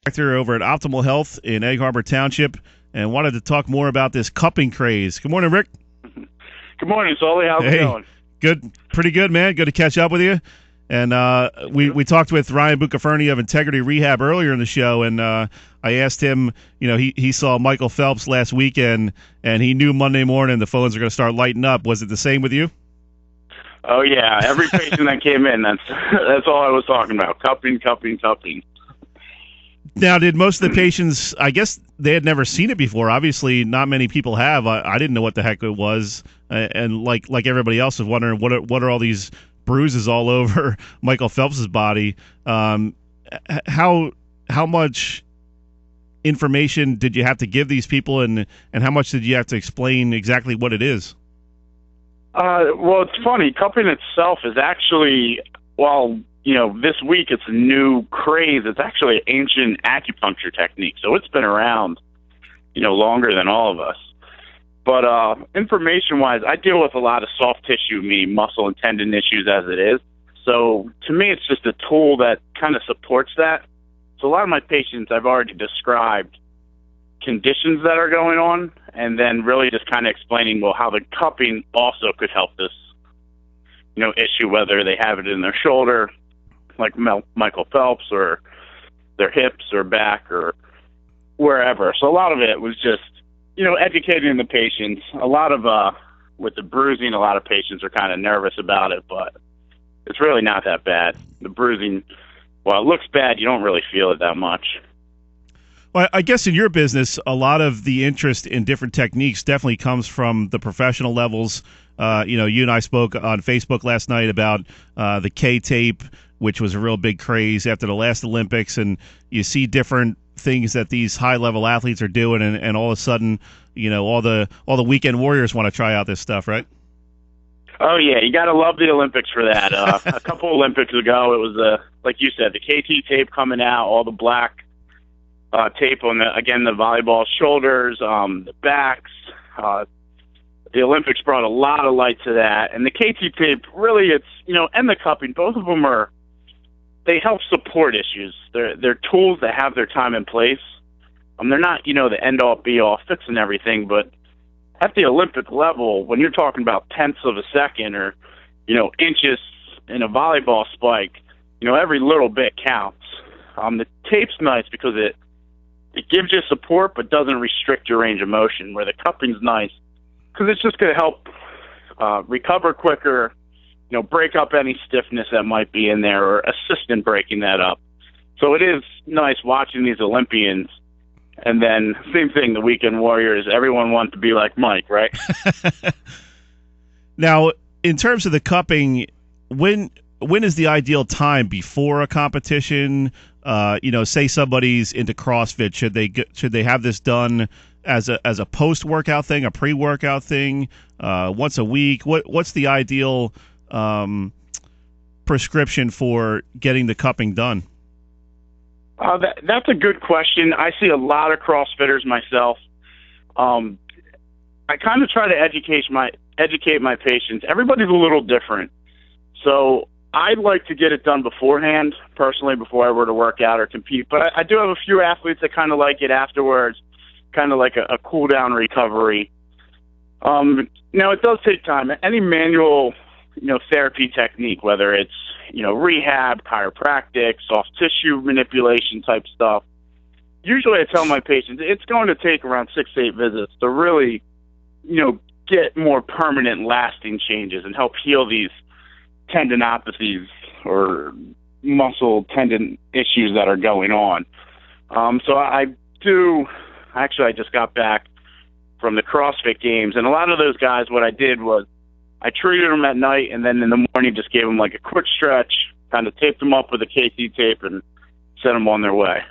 Director over at Optimal Health in Egg Harbor Township, and wanted to talk more about this cupping craze. Good morning, Rick. Good morning, Sully. How's it going? Good, pretty good, man. Good to catch up with you. And we talked with Ryan Bucaferni of Integrity Rehab earlier in the show, and I asked him, he saw Michael Phelps last weekend, and he knew Monday morning the phones are going to start lighting up. Was it the same with you? Oh yeah, every patient that came in, that's all I was talking about: cupping. Now, did most of the patients, I guess they had never seen it before. Obviously, not many people have. I didn't know what the heck it was. And like everybody else was wondering, what are all these bruises all over Michael Phelps's body? How much information did you have to give these people, and how much did you have to explain exactly what it is? Well, it's funny. Cupping itself is actually, this week it's a new craze. It's actually an ancient acupuncture technique, so it's been around, longer than all of us. But information-wise, I deal with a lot of soft tissue, meaning muscle and tendon issues as it is. So to me, it's just a tool that kind of supports that. So a lot of my patients, I've already described conditions that are going on, and then really just kind of explaining, how the cupping also could help this, issue, whether they have it in their shoulder, like Michael Phelps, or their hips or back or wherever. So a lot of it was just, educating the patients. A lot of, with the bruising, a lot of patients are kind of nervous about it, but it's really not that bad. The bruising, while it looks bad, you don't really feel it that much. Well, I guess in your business, a lot of the interest in different techniques definitely comes from the professional levels. You and I spoke on Facebook last night about the K-tape, which was a real big craze after the last Olympics, and you see different things that these high-level athletes are doing, and all of a sudden, all the weekend warriors want to try out this stuff, right? Oh yeah, you got to love the Olympics for that. A couple Olympics ago, it was like you said, the KT tape coming out, all the black tape on the volleyball shoulders, the backs. The Olympics brought a lot of light to that, and the KT tape really, it's and the cupping, both of them they help support issues. They're tools that have their time and place. They're not the end all be all fixing everything, but at the Olympic level, when you're talking about tenths of a second or inches in a volleyball spike, every little bit counts. The tape's nice because it gives you support but doesn't restrict your range of motion, where the cupping's nice because it's just going to help recover quicker, break up any stiffness that might be in there or assist in breaking that up. So it is nice watching these Olympians. And then same thing, the weekend warriors, everyone wants to be like Mike, right? Now, in terms of the cupping, when is the ideal time before a competition? Say somebody's into CrossFit, should they have this done as a post-workout thing, a pre-workout thing, once a week? What's the ideal prescription for getting the cupping done? That's a good question. I see a lot of CrossFitters myself. I kind of try to educate my patients. Everybody's a little different. So I'd like to get it done beforehand, personally, before I were to work out or compete. But I do have a few athletes that kind of like it afterwards, kind of like a cool-down recovery. Now, it does take time. Any manual therapy technique, whether it's, rehab, chiropractic, soft tissue manipulation type stuff. Usually I tell my patients it's going to take around 6 to 8 visits to really, get more permanent lasting changes and help heal these tendinopathies or muscle tendon issues that are going on. So I just got back from the CrossFit Games, and a lot of those guys, what I did was I treated them at night, and then in the morning just gave them like a quick stretch, kind of taped them up with a KT tape, and sent them on their way.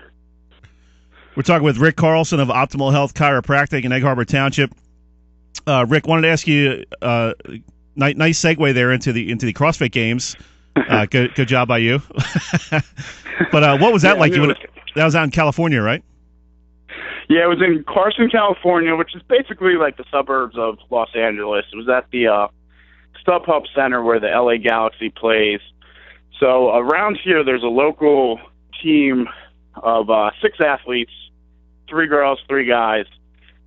We're talking with Rick Carlson of Optimal Health Chiropractic in Egg Harbor Township. Rick, wanted to ask you, nice segue there into the CrossFit Games. Good job by you. But what was that like? That was out in California, right? Yeah, it was in Carson, California, which is basically like the suburbs of Los Angeles. It was at the StubHub Center where the LA Galaxy plays. So around here, there's a local team of 6 athletes, 3 girls, 3 guys,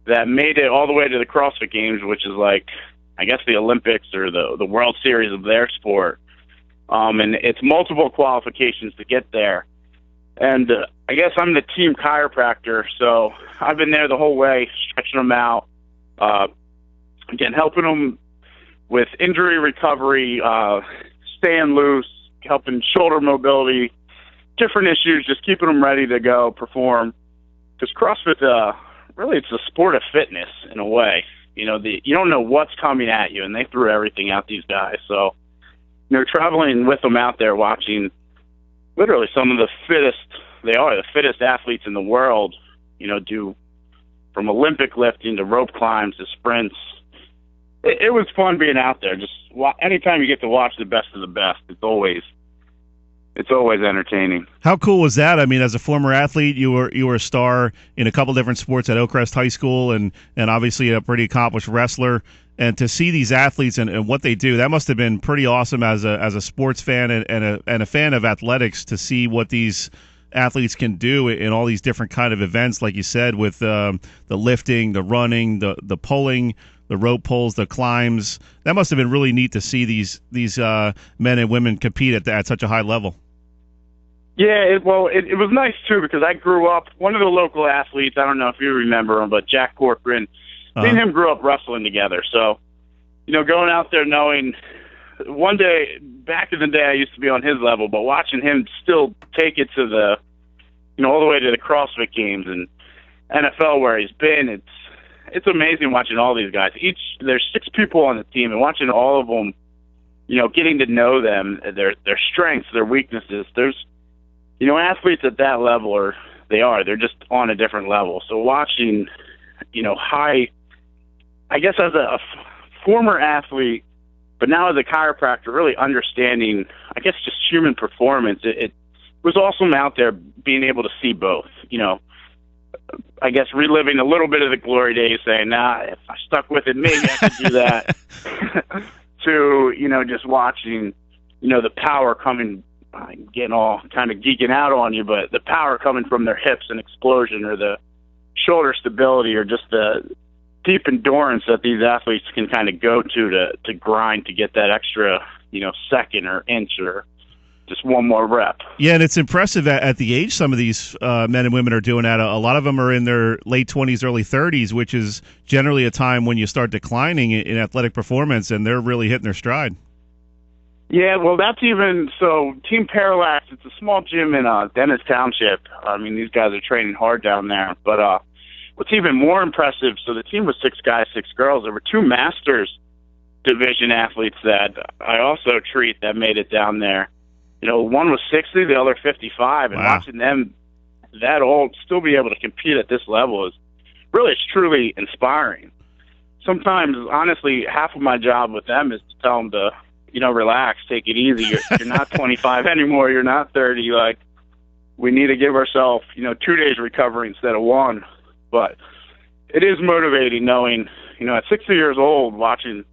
that made it all the way to the CrossFit Games, which is like, I guess, the Olympics or the World Series of their sport. And it's multiple qualifications to get there. And I guess I'm the team chiropractor, so I've been there the whole way, stretching them out, again, helping them with injury recovery, staying loose, helping shoulder mobility, different issues, just keeping them ready to go perform. Because CrossFit, really, it's a sport of fitness in a way. You know, you don't know what's coming at you, and they threw everything at these guys. So, you know, traveling with them out there, watching literally some of the fittest athletes in the world, you know, do from Olympic lifting to rope climbs to sprints. It was fun being out there. Just anytime you get to watch the best of the best, it's always entertaining. How cool was that? I mean, as a former athlete, you were a star in a couple different sports at Oakcrest High School, and obviously a pretty accomplished wrestler. And to see these athletes and what they do, that must have been pretty awesome as a sports fan and a fan of athletics, to see what these athletes can do in all these different kind of events, like you said, with the lifting, the running, the pulling, the rope pulls, the climbs. That must have been really neat to see these men and women compete at such a high level. Yeah, it was nice, too, because I grew up, one of the local athletes, I don't know if you remember him, but Jack Corcoran, me and him grew up wrestling together. So, you know, going out there knowing, one day, back in the day, I used to be on his level, but watching him still take it to the, you know, all the way to the CrossFit Games and NFL where he's been, it's amazing watching all these guys. There's 6 people on the team, and watching all of them, you know, getting to know them, their strengths, their weaknesses. There's, you know, athletes at that level they're just on a different level. So watching, you know, I guess as a former athlete, but now as a chiropractor, really understanding, I guess, just human performance, it was awesome out there being able to see both, you know. I guess reliving a little bit of the glory days, saying, if I stuck with it, maybe I could do that, to, you know, just watching, you know, the power coming, getting all kind of geeking out on you, but the power coming from their hips and explosion, or the shoulder stability, or just the deep endurance that these athletes can kind of go to grind to get that extra, you know, second or inch or just one more rep. Yeah, and it's impressive at the age some of these men and women are doing that. A lot of them are in their late 20s, early 30s, which is generally a time when you start declining in athletic performance, and they're really hitting their stride. Yeah, well, that's even so. Team Parallax, it's a small gym in Dennis Township. I mean, these guys are training hard down there. But what's even more impressive, so the team was 6 guys, 6 girls. There were 2 Masters division athletes that I also treat that made it down there. You know, one was 60, the other 55, and wow. Watching them that old still be able to compete at this level is really, it's truly inspiring. Sometimes, honestly, half of my job with them is to tell them to, you know, relax, take it easy. You're not 25 anymore. You're not 30. Like, we need to give ourselves, you know, 2 days recovery instead of 1. But it is motivating knowing, you know, at 60 years old, watching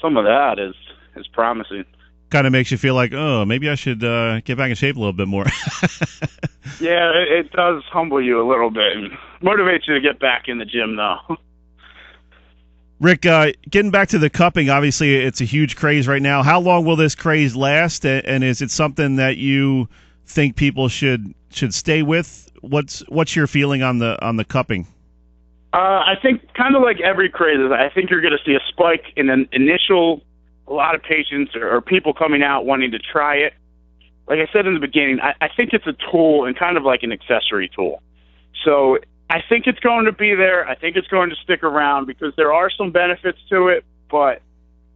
some of that is promising. Kind of makes you feel like, oh, maybe I should get back in shape a little bit more. Yeah, it does humble you a little bit and motivates you to get back in the gym, though. Rick, getting back to the cupping, obviously it's a huge craze right now. How long will this craze last, and is it something that you think people should stay with? What's your feeling on the cupping? I think kind of like every craze, I think you're going to see a spike in an initial, a lot of patients or people coming out wanting to try it. Like I said in the beginning, I think it's a tool and kind of like an accessory tool. So I think it's going to be there. I think it's going to stick around because there are some benefits to it. But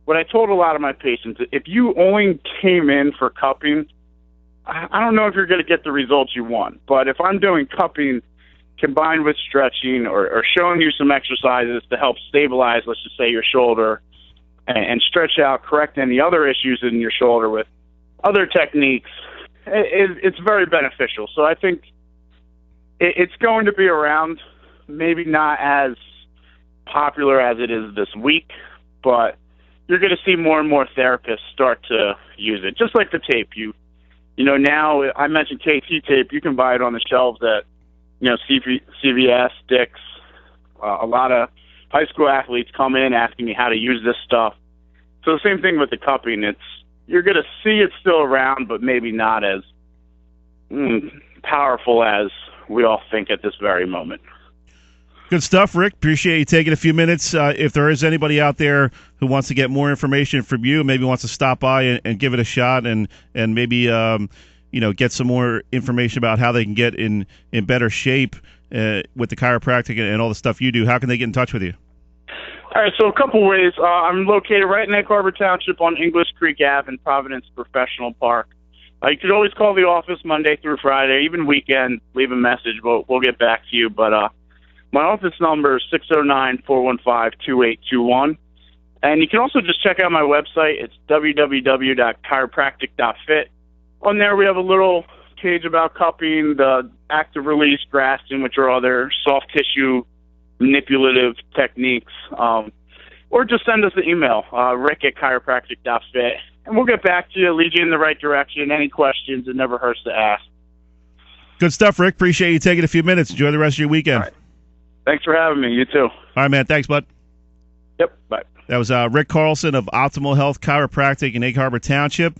what I told a lot of my patients, if you only came in for cupping, I don't know if you're going to get the results you want. But if I'm doing cupping combined with stretching or showing you some exercises to help stabilize, let's just say, your shoulder and stretch out, correct any other issues in your shoulder with other techniques, it's very beneficial. So I think it's going to be around, maybe not as popular as it is this week, but you're going to see more and more therapists start to use it. Just like the tape, you Now I mentioned KT tape. You can buy it on the shelves at, CVS, Dick's. A lot of high school athletes come in asking me how to use this stuff. So the same thing with the cupping. You're going to see it still around, but maybe not as powerful as we all think at this very moment. Good stuff, Rick. Appreciate you taking a few minutes. If there is anybody out there who wants to get more information from you, maybe wants to stop by and give it a shot, and maybe get some more information about how they can get in better shape with the chiropractic and all the stuff you do, how can they get in touch with you? All right, so a couple ways. I'm located right in Egg Harbor Township on English Creek Ave in Providence Professional Park. You could always call the office Monday through Friday, even weekend, leave a message. We'll get back to you. But my office number is 609-415-2821. And you can also just check out my website. It's www.chiropractic.fit. On there we have a little page about cupping, the active release, grafting, which are other soft tissue manipulative techniques. Or just send us an email, rick@chiropractic.fit. And we'll get back to you, lead you in the right direction. Any questions, it never hurts to ask. Good stuff, Rick. Appreciate you taking a few minutes. Enjoy the rest of your weekend. All right. Thanks for having me. You too. All right, man. Thanks, bud. Yep. Bye. That was Rick Carlson of Optimal Health Chiropractic in Egg Harbor Township.